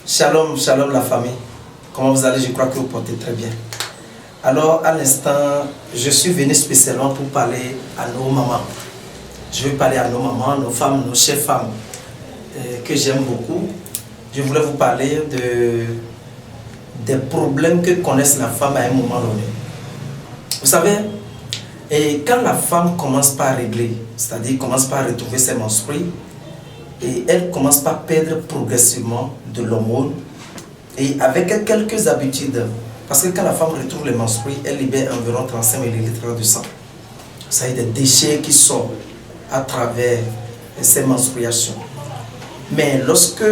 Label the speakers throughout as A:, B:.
A: Shalom, shalom la famille. Comment vous allez? Je crois que vous portez très bien. Alors, à l'instant, je suis venu spécialement pour parler à nos mamans. Je vais parler à nos mamans, nos femmes, nos chères femmes que j'aime beaucoup. Je voulais vous parler des problèmes que connaissent la femme à un moment donné. Vous savez, et quand la femme commence par régler, c'est-à-dire commence par retrouver ses menstrues, et elle commence par perdre progressivement de l'hormone, et avec quelques habitudes, parce que quand la femme retrouve les menstrues, elle libère environ 35 ml de sang. Ça y est, des déchets qui sortent à travers ces menstruations. Mais lorsque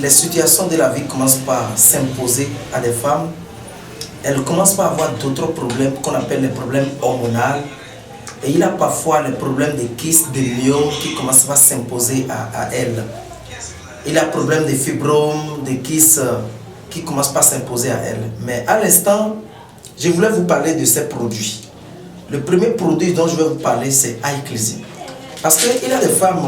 A: les situations de la vie commencent par s'imposer à des femmes, elles commencent par avoir d'autres problèmes qu'on appelle les problèmes hormonaux. Et il y a parfois les problèmes de kystes, de myomes qui commencent à s'imposer à elles. Il y a le problème de fibromes, de kystes qui commencent par s'imposer à elles. Mais à l'instant, je voulais vous parler de ces produits. Le premier produit dont je vais vous parler, c'est iCleansing. Parce qu'il y a des femmes,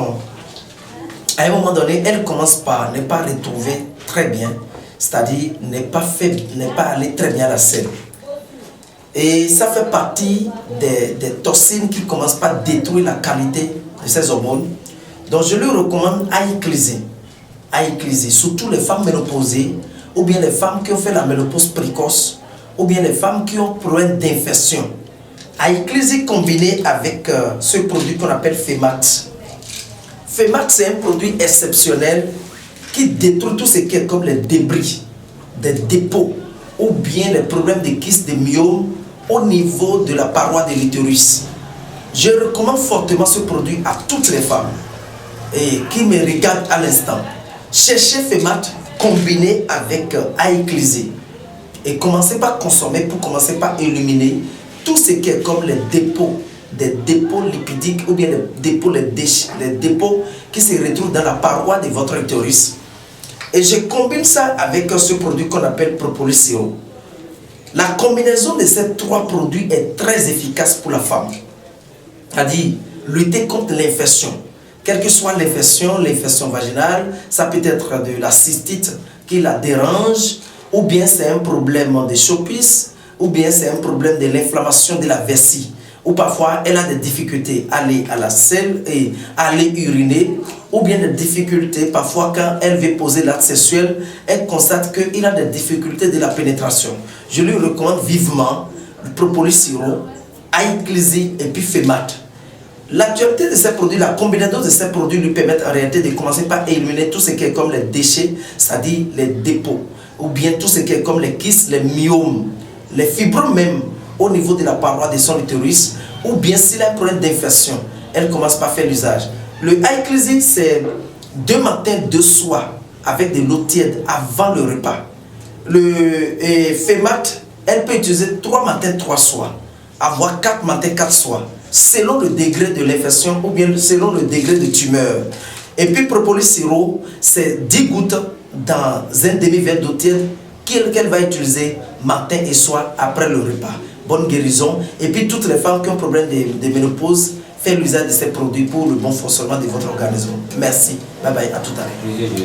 A: à un moment donné, elles commencent par ne pas retrouver très bien, c'est-à-dire ne pas aller très bien à la selle. Et ça fait partie des toxines qui commencent par détruire la qualité de ces hormones. Donc je lui recommande iCleansing. iCleansing, surtout les femmes ménopausées, ou bien les femmes qui ont fait la ménopause précoce, ou bien les femmes qui ont problème d'infection. iCleansing combiné avec ce produit qu'on appelle FEMAT. FEMAT, c'est un produit exceptionnel qui détruit tout ce qui est comme les débris, des dépôts, ou bien les problèmes de kystes, de myomes, au niveau de la paroi de l'utérus. Je recommande fortement ce produit à toutes les femmes et qui me regardent à l'instant. Cherchez FEMAT combiné avec iCleansing et commencez par consommer pour commencer par éliminer tout ce qui est comme les dépôts, des dépôts lipidiques ou bien les dépôts qui se retrouvent dans la paroi de votre utérus. Et je combine ça avec ce produit qu'on appelle Propolis Sirop. La combinaison de ces trois produits est très efficace pour la femme. C'est-à-dire lutter contre l'infection. Quelle que soit l'infection vaginale, ça peut être de la cystite qui la dérange, ou bien c'est un problème de chopis, ou bien c'est un problème de l'inflammation de la vessie, ou parfois elle a des difficultés à aller à la selle et à aller uriner, ou bien des difficultés parfois quand elle veut poser l'acte sexuel, elle constate qu'il a des difficultés de la pénétration. Je lui recommande vivement le Propolis Sirop, iCleansing et puis FEMAT. L'actualité de ces produits, la combinaison de ces produits lui permettent en réalité de commencer par éliminer tout ce qui est comme les déchets, c'est-à-dire les dépôts, ou bien tout ce qui est comme les kystes, les myomes, les fibromes même au niveau de la paroi de son utérus, ou bien s'il a un problème d'infection, elle commence par faire l'usage. Le iCleansing, c'est 2 matins, 2 soirs avec de l'eau tiède avant le repas. Le FEMAT, elle peut utiliser 3 matins, 3 soirs, avoir 4 matins, 4 soirs, selon le degré de l'infection ou bien selon le degré de tumeur. Et puis Propolis Sirop, c'est 10 gouttes dans un demi-verre d'eau tiède qu'elle va utiliser matin et soir après le repas. Bonne guérison. Et puis toutes les femmes qui ont problème de ménopause, faites l'usage de ces produits pour le bon fonctionnement de votre organisme. Merci. Bye bye, à tout à l'heure.